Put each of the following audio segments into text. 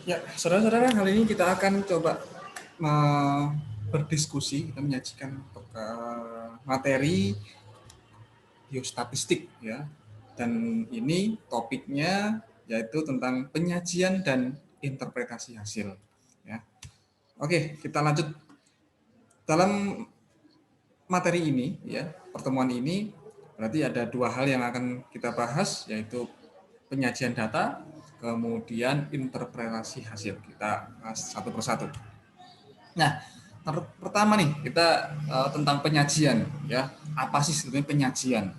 Ya, saudara-saudara, kali ini kita akan coba berdiskusi, kita menyajikan materi biostatistik ya. Dan ini topiknya yaitu tentang penyajian dan interpretasi hasil ya. Oke, kita lanjut dalam materi ini ya. Pertemuan ini berarti ada dua hal yang akan kita bahas, yaitu penyajian data, kemudian interpretasi hasil. Kita bahas satu persatu. Nah, pertama nih kita tentang penyajian ya. Apa sih sebenarnya penyajian?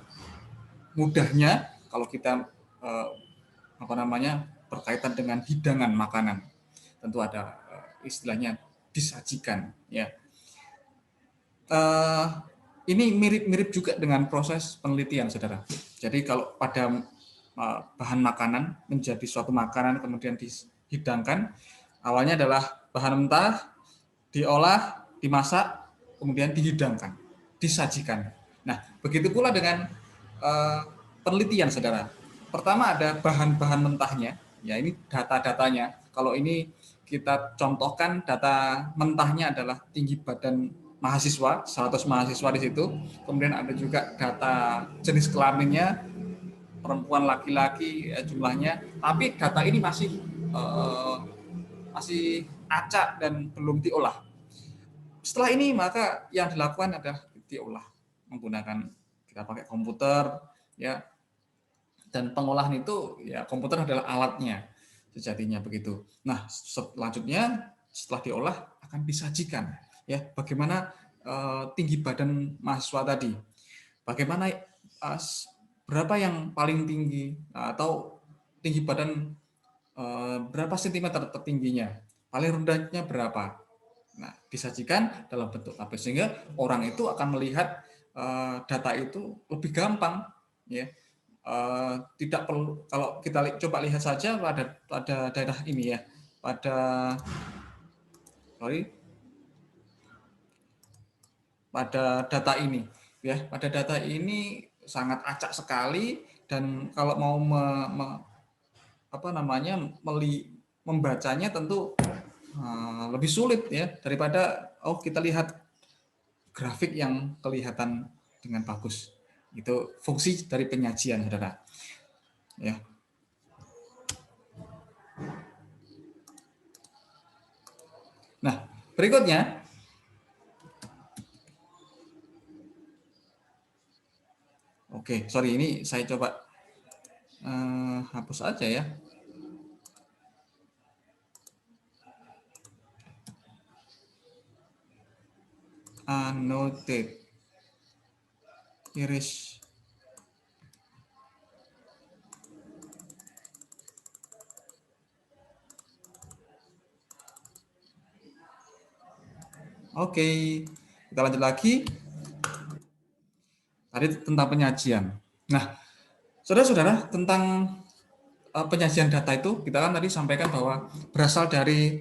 Mudahnya kalau kita berkaitan dengan hidangan makanan, tentu ada istilahnya disajikan ya. Ini mirip-mirip juga dengan proses penelitian, saudara. Jadi kalau pada bahan makanan menjadi suatu makanan kemudian dihidangkan, awalnya adalah bahan mentah, diolah, dimasak, kemudian dihidangkan, disajikan. Nah, begitu pula dengan penelitian, saudara. Pertama ada bahan-bahan mentahnya, ya ini data-datanya. Kalau ini kita contohkan data mentahnya adalah tinggi badan mahasiswa, 100 mahasiswa di situ. Kemudian ada juga data jenis kelaminnya, perempuan laki-laki jumlahnya. Tapi data ini masih acak dan belum diolah. Setelah ini maka yang dilakukan adalah diolah menggunakan, kita pakai komputer ya, dan pengolahan itu ya komputer adalah alatnya sejatinya begitu. Nah, selanjutnya setelah diolah akan disajikan ya, bagaimana tinggi badan mahasiswa tadi, bagaimana berapa yang paling tinggi atau tinggi badan berapa sentimeter tertingginya, paling rendahnya berapa. Nah, disajikan dalam bentuk tabel sehingga orang itu akan melihat data itu lebih gampang ya. Tidak perlu, kalau kita coba lihat saja pada daerah ini ya, pada data ini ya, pada data ini sangat acak sekali, dan kalau mau membacanya tentu lebih sulit ya daripada kita lihat grafik yang kelihatan dengan bagus. Itu fungsi dari penyajian, saudara. Ya. Nah, berikutnya oke, sorry, ini saya coba hapus aja ya. Annotate, iris. Oke, kita lanjut lagi. Tadi tentang penyajian. Nah, saudara-saudara, tentang penyajian data itu kita kan tadi sampaikan bahwa berasal dari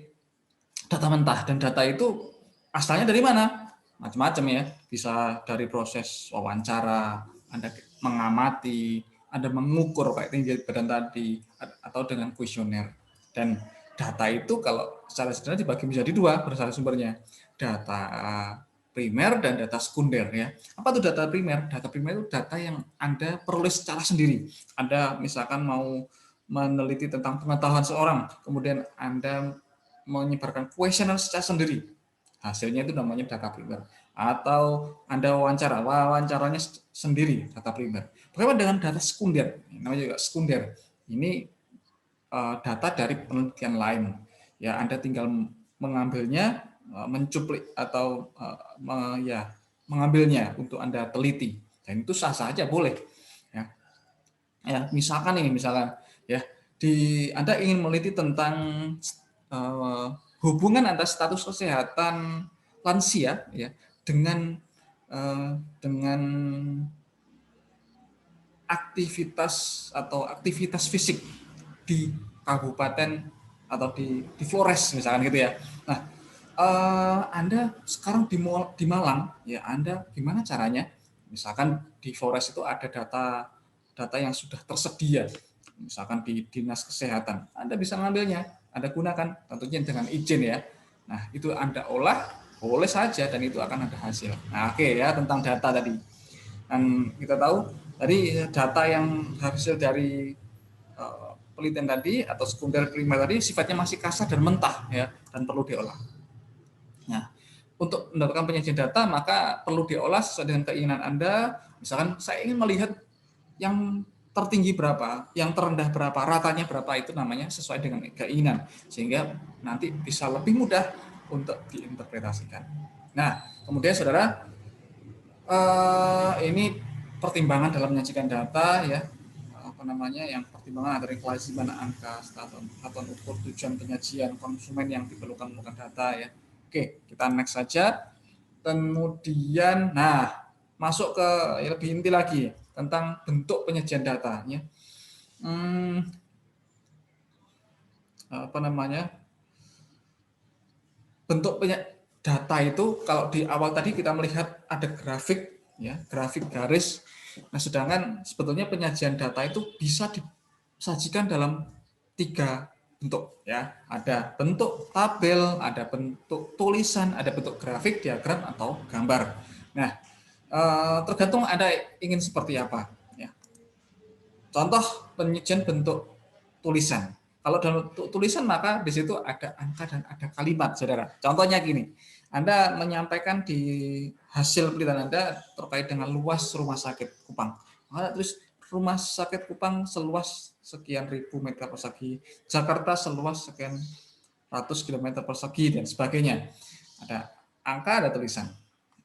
data mentah, dan data itu asalnya dari mana? Macam-macam ya, bisa dari proses wawancara, Anda mengamati, Anda mengukur kayak tinggi badan tadi, atau dengan kuesioner. Dan data itu kalau secara sederhana dibagi menjadi dua berdasarkan sumbernya, data primer dan data sekunder ya. Apa itu data primer? Data primer itu data yang Anda peroleh secara sendiri. Anda misalkan mau meneliti tentang pengetahuan seorang, kemudian Anda menyebarkan kuesioner secara sendiri. Hasilnya itu namanya data primer. Atau Anda wawancaranya sendiri, data primer. Bagaimana dengan data sekunder? Namanya juga sekunder. Ini data dari penelitian lain. Ya, Anda tinggal mengambilnya, mencuplik atau mengambilnya untuk Anda teliti. Dan itu sah-sah aja boleh. Ya, misalkan ya, Anda ingin meneliti tentang hubungan antara status kesehatan lansia ya dengan aktivitas fisik di kabupaten atau di Flores misalkan gitu ya. Nah, Anda sekarang di Malang ya, Anda gimana caranya? Misalkan di Flores itu ada data yang sudah tersedia, misalkan di dinas kesehatan, Anda bisa mengambilnya, Anda gunakan, tentunya dengan izin ya. Nah, itu Anda olah, boleh saja, dan itu akan ada hasil. Nah, oke ya, tentang data tadi. Dan kita tahu, tadi data yang hasil dari penelitian tadi, atau sekunder primer tadi, sifatnya masih kasar dan mentah ya, dan perlu diolah. Nah, untuk mendapatkan penyajian data, maka perlu diolah sesuai dengan keinginan Anda. Misalkan, saya ingin melihat yang tertinggi berapa, yang terendah berapa, ratanya berapa, itu namanya sesuai dengan keinginan, sehingga nanti bisa lebih mudah untuk diinterpretasikan. Nah, kemudian saudara, ini pertimbangan dalam menyajikan data ya, apa namanya, yang pertimbangan dari kelaziman angka, satuan ukur, tujuan penyajian, konsumen yang diperlukan menggunakan data ya. Oke, kita next saja. Kemudian, nah, masuk ke lebih inti lagi tentang bentuk penyajian datanya. Apa namanya? Bentuk data itu, kalau di awal tadi kita melihat ada grafik ya, grafik garis. Nah, sedangkan sebetulnya penyajian data itu bisa disajikan dalam 3 bentuk ya. Ada bentuk tabel, ada bentuk tulisan, ada bentuk grafik, diagram, atau gambar. Nah, tergantung Anda ingin seperti apa ya. Contoh penyajian bentuk tulisan. Kalau dalam tulisan, maka di situ ada angka dan ada kalimat, saudara. Contohnya gini, Anda menyampaikan di hasil penelitian Anda terkait dengan luas rumah sakit Kupang. Anda tulis rumah sakit Kupang seluas sekian ribu meter persegi, Jakarta seluas sekian ratus kilometer persegi, dan sebagainya. Ada angka, ada tulisan.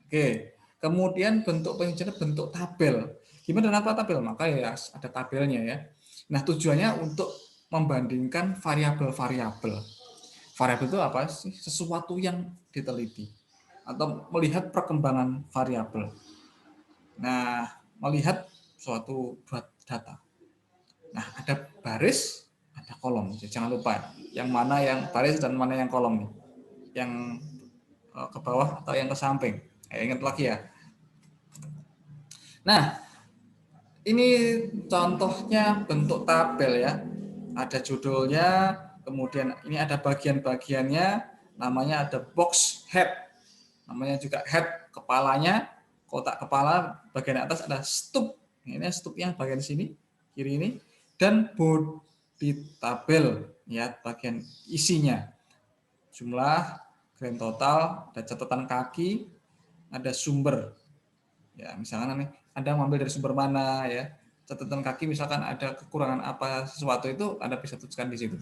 Oke, kemudian bentuk penyajian bentuk tabel. Gimana dengan tabel? Maka ya ada tabelnya ya. Nah, tujuannya untuk membandingkan variabel-variabel. Variabel itu apa sih? Sesuatu yang diteliti atau melihat perkembangan variabel. Nah, melihat suatu data. Nah, ada baris, ada kolom. Jadi, jangan lupa yang mana yang baris dan mana yang kolom nih. Yang ke bawah atau yang ke samping. Ingat lagi ya. Nah, ini contohnya bentuk tabel ya. Ada judulnya, kemudian ini ada bagian-bagiannya, namanya ada box head. Namanya juga head, kepalanya, kotak kepala, bagian atas ada stup. Ini stup yang bagian sini, kiri ini, dan body tabel ya, bagian isinya. Jumlah, grand total, ada catatan kaki, ada sumber. Ya, misalkan Anda mengambil dari sumber mana ya. Catatan kaki misalkan ada kekurangan apa sesuatu, itu Anda bisa tuliskan di situ.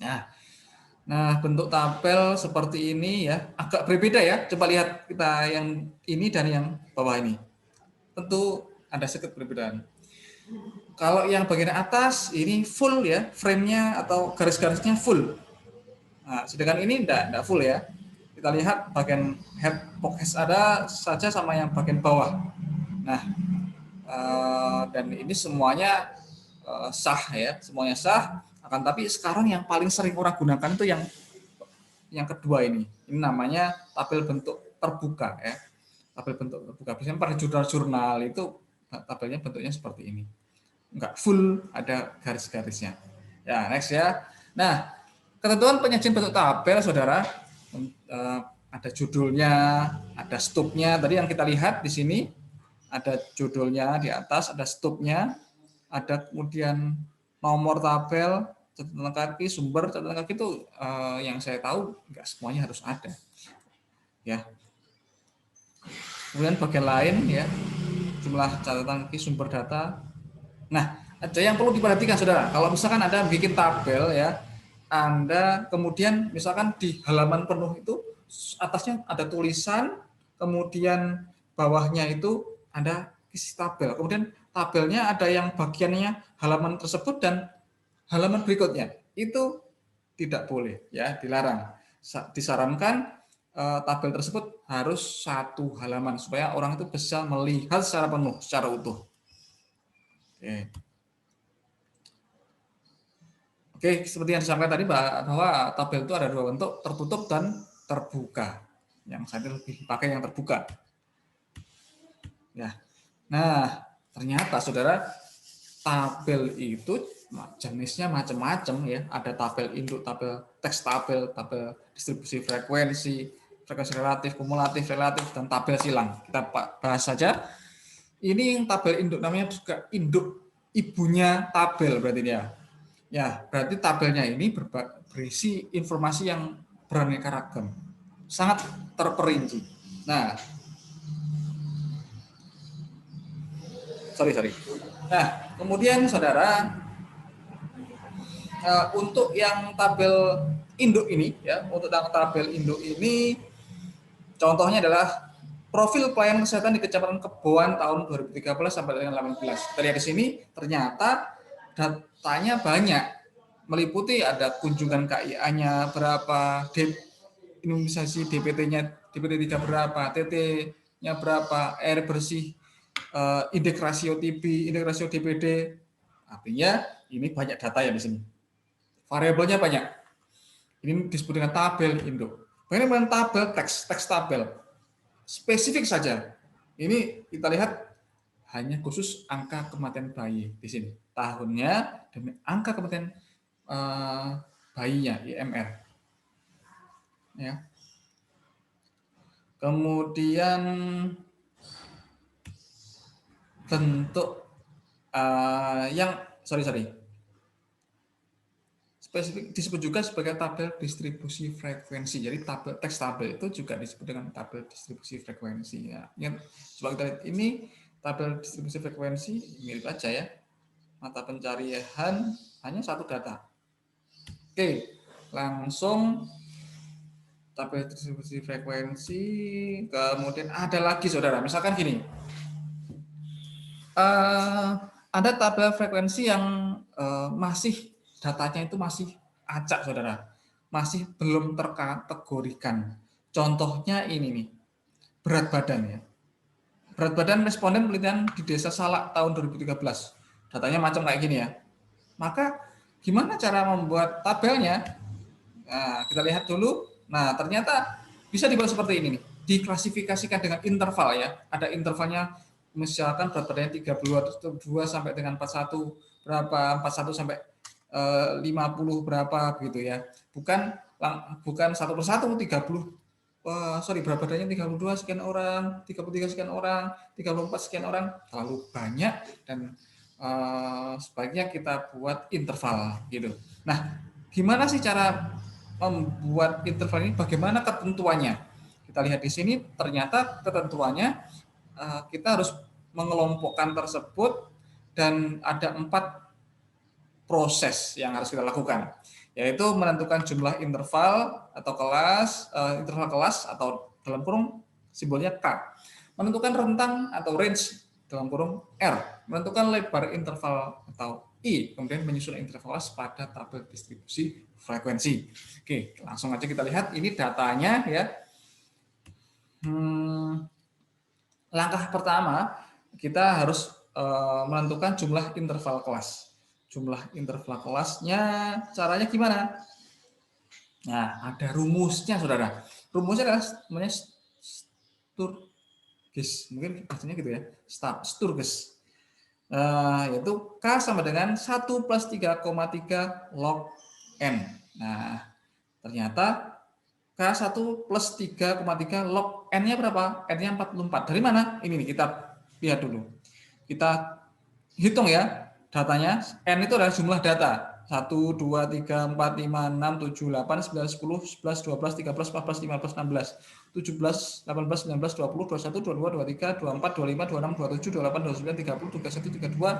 Nah, bentuk tabel seperti ini ya, agak berbeda ya. Coba lihat kita yang ini dan yang bawah ini. Tentu ada sedikit perbedaan. Kalau yang bagian atas ini full ya, frame-nya atau garis-garisnya full. Nah, sedangkan ini enggak full ya. Kita lihat bagian head box ada saja sama yang bagian bawah. Nah, dan ini semuanya sah ya, semuanya sah. Akan tapi sekarang yang paling sering orang gunakan itu yang kedua ini. Ini namanya tabel bentuk terbuka ya. Tabel bentuk terbuka. Biasanya pada jurnal-jurnal itu tabelnya bentuknya seperti ini. Enggak full, ada garis-garisnya. Ya, next ya. Nah, ketentuan penyajian bentuk tabel, saudara, ada judulnya, ada stupnya. Tadi yang kita lihat di sini, ada judulnya di atas, ada stupnya, ada kemudian nomor tabel, catatan kaki, sumber. Catatan kaki itu yang saya tahu nggak semuanya harus ada. Ya. Kemudian bagian lain ya, jumlah catatan kaki, sumber data. Nah, ada yang perlu diperhatikan, saudara. Kalau misalkan Anda bikin tabel ya, Anda kemudian misalkan di halaman penuh itu atasnya ada tulisan, kemudian bawahnya itu ada isi tabel. Kemudian tabelnya ada yang bagiannya halaman tersebut dan halaman berikutnya. Itu tidak boleh ya, dilarang. Disarankan tabel tersebut harus satu halaman supaya orang itu bisa melihat secara penuh, secara utuh. Oke. Oke, seperti yang disampaikan tadi bahwa tabel itu ada dua bentuk, tertutup dan terbuka. Yang saya lebih pakai yang terbuka. Ya. Nah, ternyata saudara, tabel itu jenisnya macam-macam ya. Ada tabel induk, tabel teks tabel, tabel distribusi frekuensi, frekuensi relatif, kumulatif, relatif, dan tabel silang. Kita bahas saja. Ini yang tabel induk namanya juga induk ibunya tabel berarti dia. Ya, berarti tabelnya ini berisi informasi yang beraneka ragam, sangat terperinci. Nah, sorry. Nah, kemudian saudara, untuk yang tabel induk ini, ya, untuk yang tabel induk ini, contohnya adalah profil pelayanan kesehatan di Kecamatan Keboan tahun 2013 sampai dengan 18. Kita lihat di sini, ternyata datanya banyak, meliputi ada kunjungan KIA-nya berapa, imunisasi DPT-nya, DPT 3 berapa, TT-nya berapa, air bersih, indeks rasio TB, indeks rasio DPD. Artinya ini banyak data ya di sini. Variabelnya banyak. Ini disebut dengan tabel induk. Bagaimana tabel teks tabel. Spesifik saja. Ini kita lihat hanya khusus angka kematian bayi di sini. Tahunnya dan angka kematian bayinya, IMR. Ya. Kemudian bentuk yang sorry spesifik disebut juga sebagai tabel distribusi frekuensi. Jadi tabel teks tabel itu juga disebut dengan tabel distribusi frekuensi. Ya, coba kita lihat ini tabel distribusi frekuensi mirip aja ya. Mata pencarian hanya satu data. Oke, langsung tabel distribusi frekuensi. Kemudian ada lagi saudara, misalkan gini. Ada tabel frekuensi yang masih datanya itu masih acak, saudara. Masih belum terkategorikan. Contohnya ini nih, berat badan ya. Berat badan responden penelitian di Desa Salak tahun 2013. Datanya macam kayak gini ya. Maka gimana cara membuat tabelnya? Nah, kita lihat dulu. Nah, ternyata bisa dibuat seperti ini nih. Diklasifikasikan dengan interval ya. Ada intervalnya, misalkan berat badannya 32 sampai dengan 41 berapa, 41 sampai 50 berapa begitu ya. Bukan satu persatu 30 berat badannya 32 sekian orang, 33 sekian orang, 34 sekian orang, terlalu banyak dan sebaiknya kita buat interval gitu. Nah, gimana sih cara membuat interval ini? Bagaimana ketentuannya? Kita lihat di sini, ternyata ketentuannya kita harus mengelompokkan tersebut dan ada 4 proses yang harus kita lakukan, yaitu menentukan jumlah interval atau kelas, interval kelas atau dalam kurung simbolnya K, menentukan rentang atau range dalam kurung R, menentukan lebar interval atau I, kemudian menyusun interval kelas pada tabel distribusi frekuensi. Oke, langsung aja kita lihat ini datanya ya. Langkah pertama kita harus menentukan jumlah interval kelas. Jumlah interval kelasnya caranya gimana? Nah, ada rumusnya, saudara. Rumusnya adalah namanya Sturges, mungkin bahasanya gitu ya, Sturges. Yaitu K sama dengan 1 plus 3,3 log N. Nah, ternyata K1 plus 3,3 log N-nya berapa? N-nya 44. Dari mana? Ini nih, kita lihat dulu. Kita hitung ya datanya. N itu adalah jumlah data. 1, 2, 3, 4, 5, 6, 7, 8, 9, 10, 11, 12, 13, 14, 15, 16, 17, 18, 19, 20, 21, 22, 23, 24, 25, 26, 27, 28, 29, 30, 31, 32,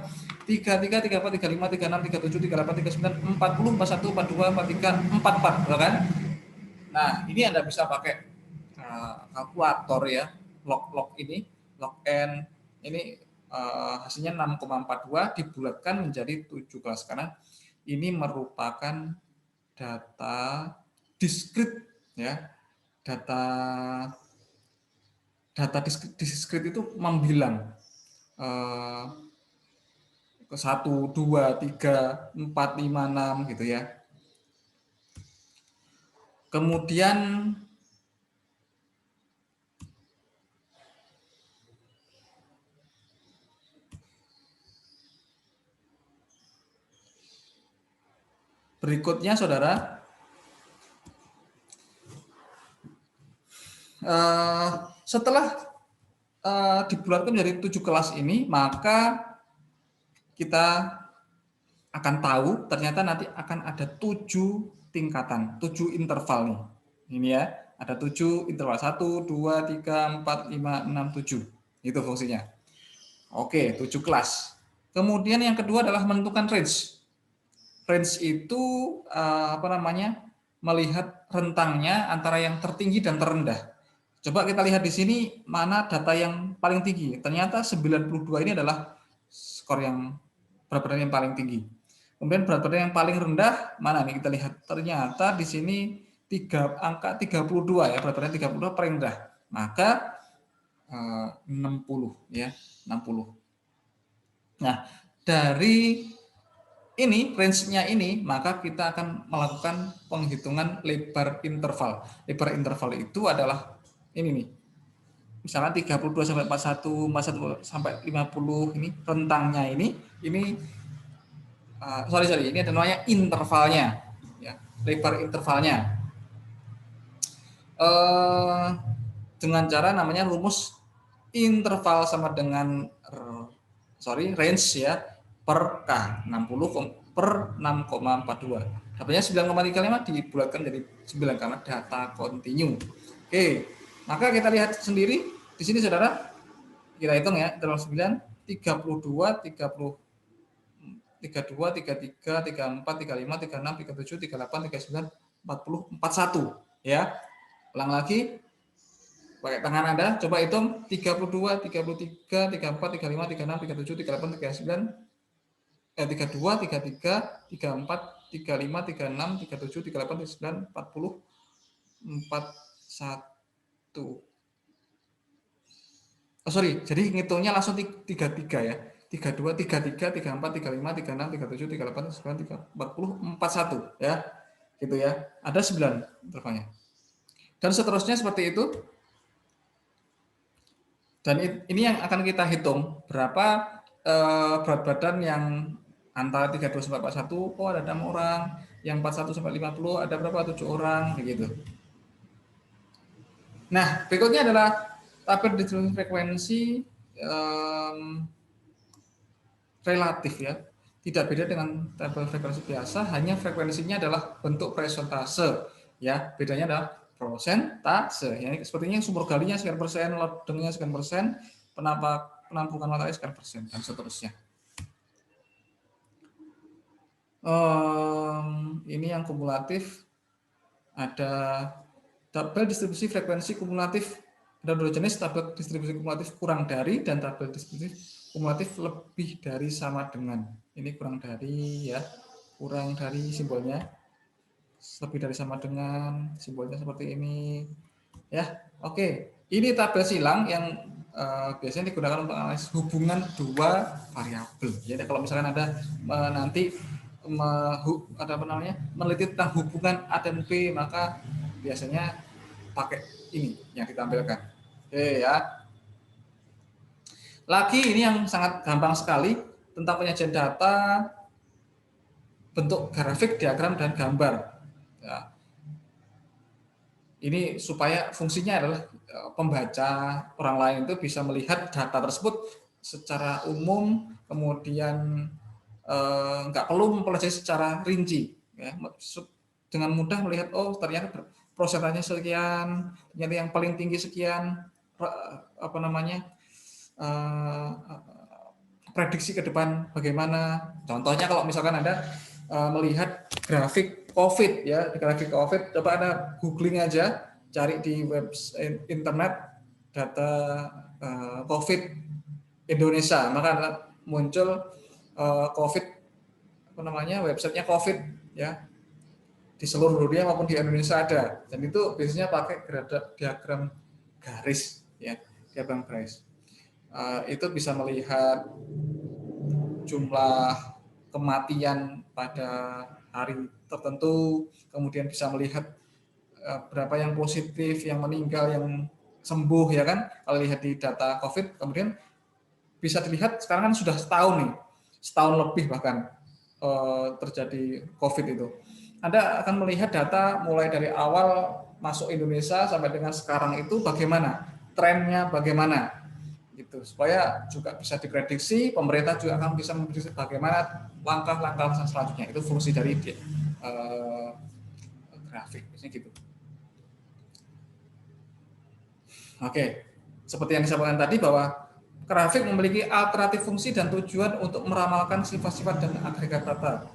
33, 34, 35, 36, 37, 38, 39, 40, 41, 42, 43, 44, kan? Nah, ini Anda bisa pakai kalkulator ya, log ini, log N, ini hasilnya 6,42 dibulatkan menjadi 7 kelas, karena ini merupakan data diskrit ya. Data diskrit itu membilang ke 1, 2, 3, 4, 5, 6 gitu ya. Kemudian Berikutnya saudara, setelah dibulatkan dari 7 kelas ini, maka kita akan tahu ternyata nanti akan ada 7 tingkatan, 7 interval nih. Ini ya, ada 7 interval, 1, 2, 3, 4, 5, 6, 7. Itu fungsinya. Oke, 7 kelas. Kemudian yang kedua adalah menentukan range. Range itu melihat rentangnya antara yang tertinggi dan terendah. Coba kita lihat di sini mana data yang paling tinggi. Ternyata 92 ini adalah skor yang berat badan yang paling tinggi. Kemudian berat badan yang paling rendah mana nih, kita lihat. Ternyata di sini angka 32 ya, berat badan 32 paling rendah. Maka 60 ya, 60. Nah, dari ini range-nya ini, maka kita akan melakukan penghitungan lebar interval. Lebar interval itu adalah ini nih. Misalnya 32 sampai 41, 41 sampai 50 ini rentangnya ini ini ada namanya intervalnya, ya, lebar intervalnya. Dengan cara namanya rumus interval sama dengan range ya per K 60 per 6,42. Dapatnya 9,35 dibulatkan jadi 9 karena data kontinu. Oke, maka kita lihat sendiri di sini saudara, kita hitung ya, interval 9, 32, 30, 32, 33, 34, 35, 36, 37, 38, 39, 40, 41 ya. Ulang lagi pakai tangan Anda, coba hitung 32, 33, 34, 35, 36, 37, 38, 39, 32, 33, 34, 35, 36, 37, 38, 39, 40, 41. Oh sorry, jadi ngitungnya langsung 33 ya. 32, 33, 34, 35, 36, 37, 38, 39, 40, 41 ya. Gitu ya. Ada 9 intervalnya. Dan seterusnya seperti itu. Dan ini yang akan kita hitung berapa berat badan yang antara 32 sampai 41, oh ada 6 orang, yang 41 sampai 50 ada berapa? 7 orang begitu. Nah, berikutnya adalah tabel distribusi frekuensi relatif ya. Tidak beda dengan tabel frekuensi biasa, hanya frekuensinya adalah bentuk presentase ya. Bedanya adalah prosentase. Ya, sepertinya sumber galinya sekian persen, ledengnya sekian persen, penampungan matahari sekian persen dan seterusnya. Ini yang kumulatif, ada tabel distribusi frekuensi kumulatif. Ada dua jenis, tabel distribusi kumulatif kurang dari dan tabel distribusi kumulatif lebih dari sama dengan. Ini kurang dari ya, kurang dari simbolnya, lebih dari sama dengan simbolnya seperti ini ya. Oke, ini tabel silang yang biasanya digunakan untuk analisis hubungan dua variabel. Jadi kalau misalkan ada nanti meneliti tentang hubungan A dan B, maka biasanya pakai ini yang ditampilkan. Oke ya. Lagi ini yang sangat gampang sekali tentang penyajian data bentuk grafik, diagram dan gambar. Ya. Ini supaya fungsinya adalah pembaca orang lain itu bisa melihat data tersebut secara umum, kemudian nggak perlu mempelajari secara rinci, ya. Dengan mudah melihat, oh ternyata prosentasenya sekian, ternyata yang paling tinggi sekian, prediksi ke depan bagaimana. Contohnya kalau misalkan Anda melihat grafik COVID ya, di grafik COVID, coba Anda googling aja, cari di website internet data COVID Indonesia, maka muncul COVID websitenya COVID ya, di seluruh dunia maupun di Indonesia ada, dan itu biasanya pakai diagram garis ya, diagram garis. Itu bisa melihat jumlah kematian pada hari tertentu, kemudian bisa melihat berapa yang positif, yang meninggal, yang sembuh ya kan, kalau lihat di data COVID. Kemudian bisa dilihat sekarang kan sudah setahun nih, setahun lebih bahkan. terjadi COVID itu. Anda akan melihat data mulai dari awal masuk Indonesia sampai dengan sekarang itu bagaimana, trennya bagaimana, gitu. Supaya juga bisa diprediksi, pemerintah juga akan bisa memprediksi bagaimana langkah-langkah selanjutnya. Itu fungsi dari grafik, misalnya gitu. Oke, seperti yang disampaikan tadi bahwa grafik memiliki alternatif fungsi dan tujuan untuk meramalkan sifat-sifat dan agregat data.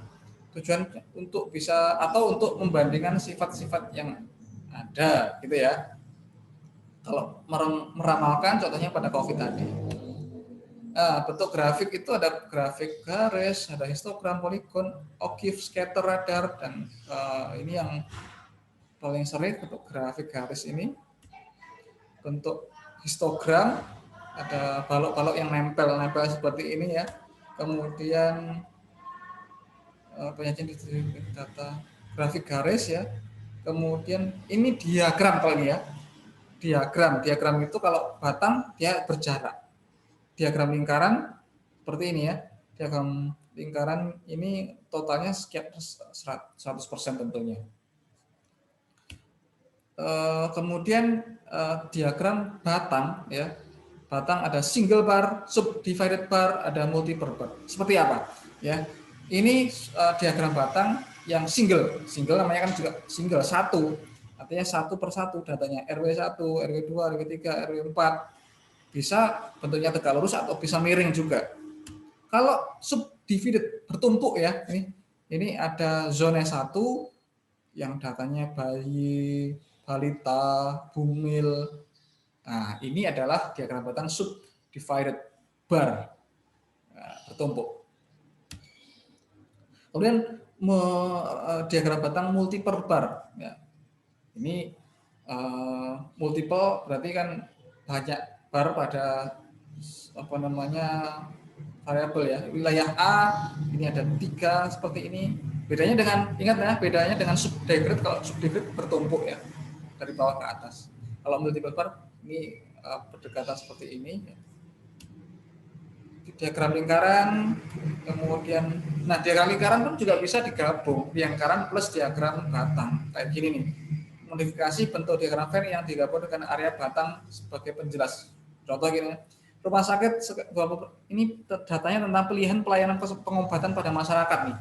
Tujuan untuk bisa atau untuk membandingkan sifat-sifat yang ada, gitu ya. Kalau meramalkan, contohnya pada COVID tadi. Bentuk grafik itu ada grafik garis, ada histogram, poligon, ogive, scatter, radar, dan ini yang paling sering bentuk grafik garis ini. Bentuk histogram, ada balok-balok yang nempel-nempel seperti ini ya. Kemudian penyajian data grafik garis ya. Kemudian ini diagram kalau ini ya. Diagram itu kalau batang dia berjarak. Diagram lingkaran seperti ini ya. Diagram lingkaran ini totalnya sekian 100% tentunya. Kemudian diagram batang ya. Batang ada single bar, subdivided bar, ada multiple bar. Seperti apa? Ya. Ini diagram batang yang single. Single namanya kan juga single satu. Artinya satu per satu datanya RW1, RW2, RW3, RW4. Bisa bentuknya tegak lurus atau bisa miring juga. Kalau subdivided bertumpuk ya, ini ada zona 1 yang datanya bayi, balita, bumil. Nah, ini adalah diagram batang subdivided bar, bertumpuk. Kemudian diagram batang multiple bar. Ya. Ini multiple berarti kan banyak bar pada variabel ya. Wilayah A ini ada 3 seperti ini. Bedanya dengan ingat ya, bedanya dengan subdivided. Kalau subdivided bertumpuk ya dari bawah ke atas. Kalau multiple bar ini berdekatan seperti ini. Diagram lingkaran, kemudian, diagram lingkaran pun juga bisa digabung, lingkaran plus diagram batang, kayak gini nih. Modifikasi bentuk diagram Venn yang digabung dengan area batang sebagai penjelas. Contoh gini, rumah sakit ini datanya tentang pilihan pelayanan pengobatan pada masyarakat nih.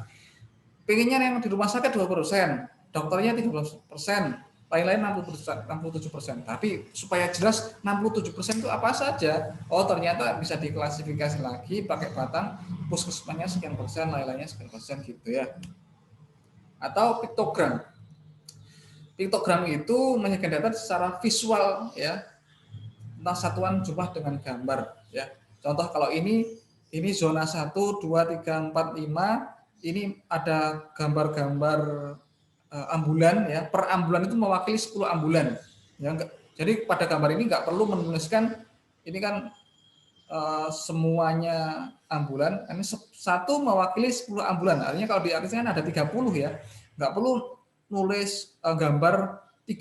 Pengennya yang di rumah sakit 20%, dokternya 30%, lain-lain 67%. Tapi supaya jelas 67% itu apa saja, ternyata bisa diklasifikasi lagi pakai batang, puskesmasnya sekian persen, lain-lainnya sekian persen gitu ya. Atau piktogram. Piktogram itu menyajikan data secara visual ya, tentang satuan jumlah dengan gambar ya. Contoh kalau ini zona 1, 2, 3, 4, 5, ini ada gambar-gambar ambulan ya, per ambulan itu mewakili 10 ambulan ya. Jadi pada gambar ini nggak perlu menuliskan ini kan semuanya ambulan, ini satu mewakili 10 ambulan. Artinya kalau di artinya kan ada 30 ya, nggak perlu nulis gambar 30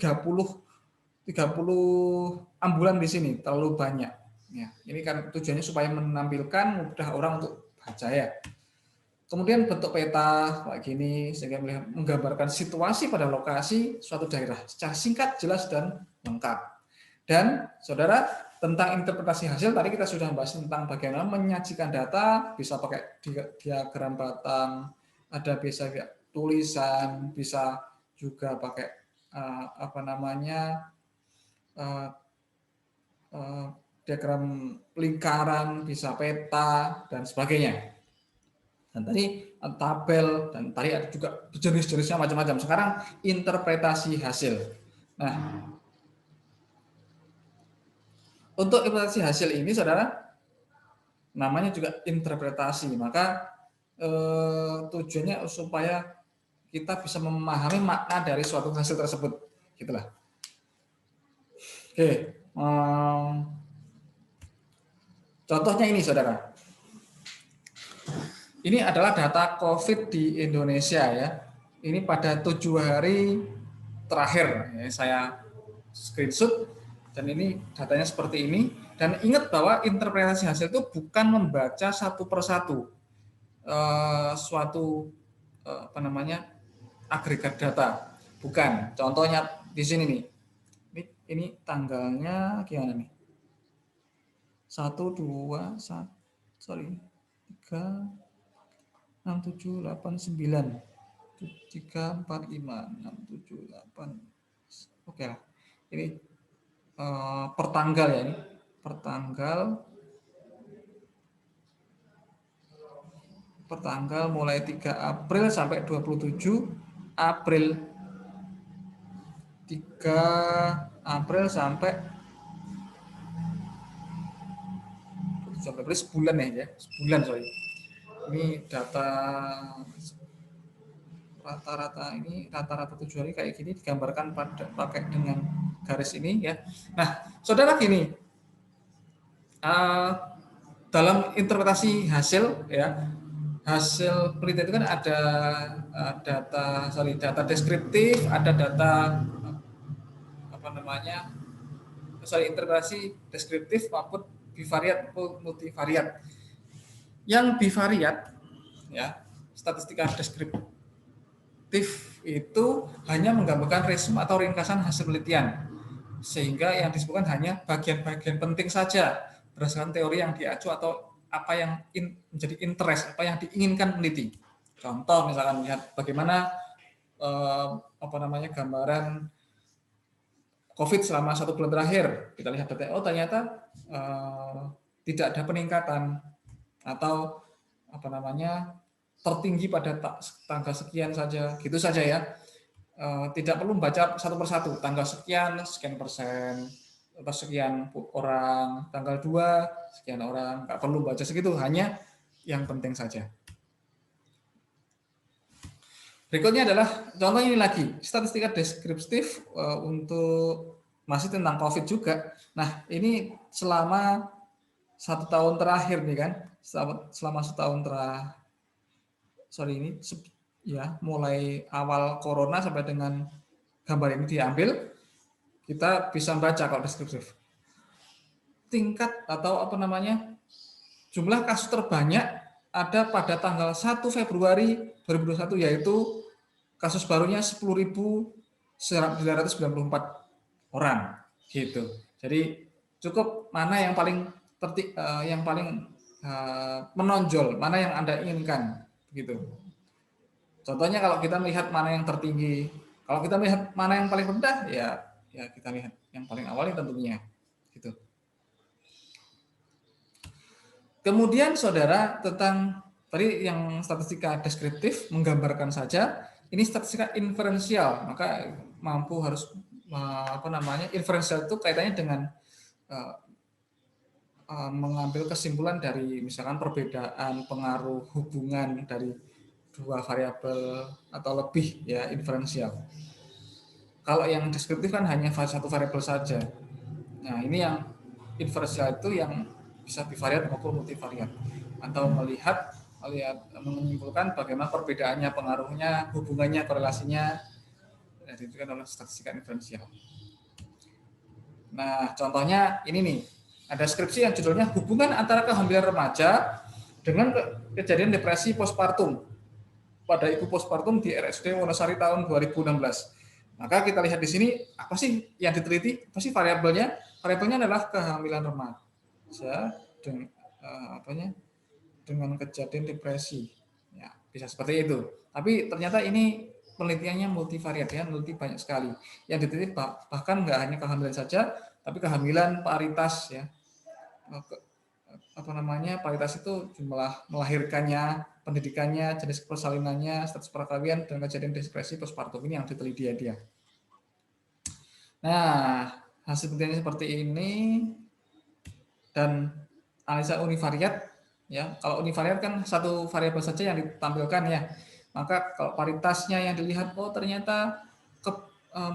ambulan di sini, terlalu banyak ya. Ini kan tujuannya supaya menampilkan mudah orang untuk baca ya. Kemudian bentuk peta kayak gini sehingga menggambarkan situasi pada lokasi suatu daerah secara singkat, jelas, dan lengkap. Dan saudara, tentang interpretasi hasil tadi kita sudah membahas tentang bagaimana menyajikan data, bisa pakai diagram batang, ada bisa tulisan, bisa juga pakai diagram lingkaran, bisa peta dan sebagainya. Dan tadi tabel, dan tadi ada juga jenis-jenisnya macam-macam. Sekarang interpretasi hasil. Nah, untuk interpretasi hasil ini, saudara, namanya juga interpretasi. Maka tujuannya supaya kita bisa memahami makna dari suatu hasil tersebut. Gitulah. Oke. Contohnya ini, saudara. Ini adalah data COVID di Indonesia ya. Ini pada 7 hari terakhir ya, saya screenshot dan ini datanya seperti ini. Dan ingat bahwa interpretasi hasil itu bukan membaca satu persatu. suatu apa namanya agregat data, bukan. Contohnya di sini nih, ini tanggalnya gimana nih? 1, 2, 1, sorry, 3, 6, 7, 8, 9, 3, 4, 5, 6, 7, 8. Oke lah. Ini per tanggal ya ini. Per tanggal mulai 3 April sampai 27 April. 3 April sampai sebulan ya, sebulan sorry. Ini data rata-rata 7 hari kayak gini digambarkan pakai dengan garis ini ya. Nah, saudara gini, dalam interpretasi hasil ya, hasil penelitian itu kan ada data deskriptif, ada data apa namanya, interpretasi deskriptif maupun bivariat multivariat. Yang bivariat ya, statistika deskriptif itu hanya menggambarkan resume atau ringkasan hasil penelitian, sehingga yang disebutkan hanya bagian-bagian penting saja berdasarkan teori yang diacu atau apa yang menjadi interest, apa yang diinginkan peneliti. Contoh misalkan lihat bagaimana apa namanya gambaran COVID selama 1 bulan terakhir, kita lihat data, oh ternyata tidak ada peningkatan atau apa namanya tertinggi pada tanggal sekian saja, gitu saja ya. Tidak perlu membaca satu persatu, tanggal sekian persen, atau sekian orang, tanggal 2 sekian orang, nggak perlu baca segitu, hanya yang penting saja. Berikutnya adalah contoh ini lagi, statistika deskriptif untuk masih tentang COVID juga. Nah, ini selama 1 tahun terakhir nih kan, selama 1 tahun terakhir, sorry ini ya mulai awal corona sampai dengan gambar ini diambil, kita bisa baca kalau deskriptif. Tingkat atau apa namanya jumlah kasus terbanyak ada pada tanggal 1 Februari 2021 yaitu kasus barunya 10.994 orang gitu. Jadi cukup mana yang paling menonjol, mana yang Anda inginkan gitu. Contohnya kalau kita melihat mana yang tertinggi, kalau kita melihat mana yang paling rendah ya kita lihat yang paling awal tentunya gitu. Kemudian saudara tentang tadi yang statistika deskriptif menggambarkan saja, ini statistika inferensial, maka mampu harus apa namanya inferensial itu kaitannya dengan mengambil kesimpulan dari misalkan perbedaan pengaruh hubungan dari dua variabel atau lebih ya inferensial. Kalau yang deskriptif kan hanya satu variabel saja. Nah ini yang inferensial itu yang bisa bivariat maupun multivariat atau melihat menyimpulkan bagaimana perbedaannya, pengaruhnya, hubungannya, korelasinya ditentukan oleh statistika inferensial. Nah contohnya ini nih, ada skripsi yang judulnya hubungan antara kehamilan remaja dengan kejadian depresi postpartum pada ibu postpartum di RSUD Wonosari tahun 2016. Maka kita lihat di sini apa sih yang diteliti, apa sih variabelnya? Variabelnya adalah kehamilan remaja dengan kejadian depresi. Ya, bisa seperti itu. Tapi ternyata ini penelitiannya multivariat ya, meneliti banyak sekali. Yang diteliti bahkan nggak hanya kehamilan saja, tapi kehamilan, paritas ya. Paritas itu jumlah melahirkannya, pendidikannya, jenis persalinannya, status perkawinan, dan kejadian depresi postpartum ini yang diteliti dia. Nah, hasil penelitiannya seperti ini dan analisa univariat ya. Kalau univariat kan satu variabel saja yang ditampilkan ya. Maka kalau paritasnya yang dilihat, oh ternyata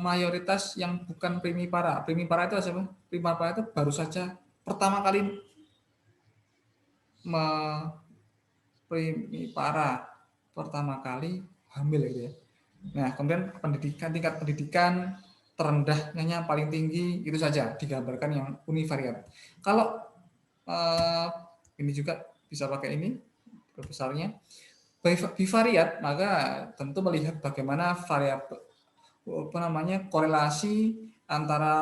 mayoritas yang bukan primipara. Primipara itu apa? Primipara itu baru saja pertama kali primipara pertama kali hamil gitu ya. Nah, kemudian tingkat pendidikan terendahnya paling tinggi itu saja digambarkan yang univariat. Kalau ini juga bisa pakai ini besarnya. Bivariat, maka tentu melihat bagaimana variabel korelasi antara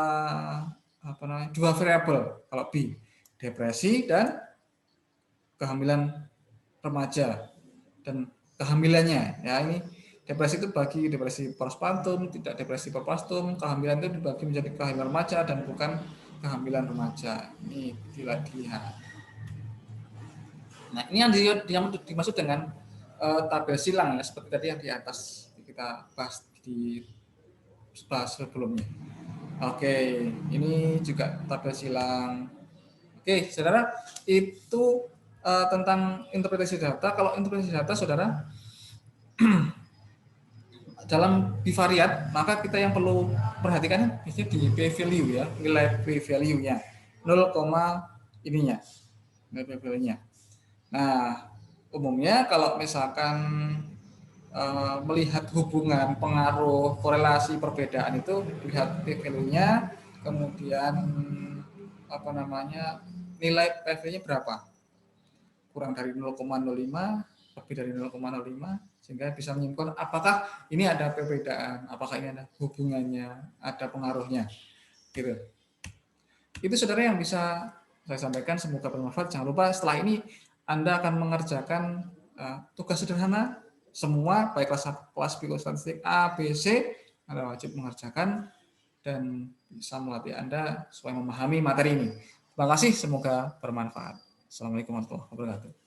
dua variabel. Kalau B, depresi dan kehamilan remaja dan kehamilannya. Ya, ini depresi itu bagi depresi postpartum, tidak depresi postpartum. Kehamilan itu dibagi menjadi kehamilan remaja dan bukan kehamilan remaja. Ini dilihat. Nah, ini yang dimaksud dengan tabel silang ya, seperti tadi yang di atas kita bahas di sebelumnya. Oke, ini juga tabel silang. Oke, saudara, itu tentang interpretasi data. Kalau interpretasi data, saudara, dalam bivariat, maka kita yang perlu perhatikan biasanya di p-value ya, nilai p-value-nya, 0, ininya, nilai p-value-nya. Nah, umumnya kalau misalkan melihat hubungan, pengaruh, korelasi, perbedaan itu lihat p-value-nya, kemudian nilai p-value-nya berapa, kurang dari 0,05, lebih dari 0,05, sehingga bisa menyimpulkan apakah ini ada perbedaan, apakah ini ada hubungannya, ada pengaruhnya, gitu. Itu saudara yang bisa saya sampaikan, semoga bermanfaat. Jangan lupa setelah ini Anda akan mengerjakan tugas sederhana semua, baik kelas statistik A, B, C, Anda wajib mengerjakan dan bisa melatih Anda supaya memahami materi ini. Terima kasih, semoga bermanfaat. Assalamualaikum warahmatullahi wabarakatuh.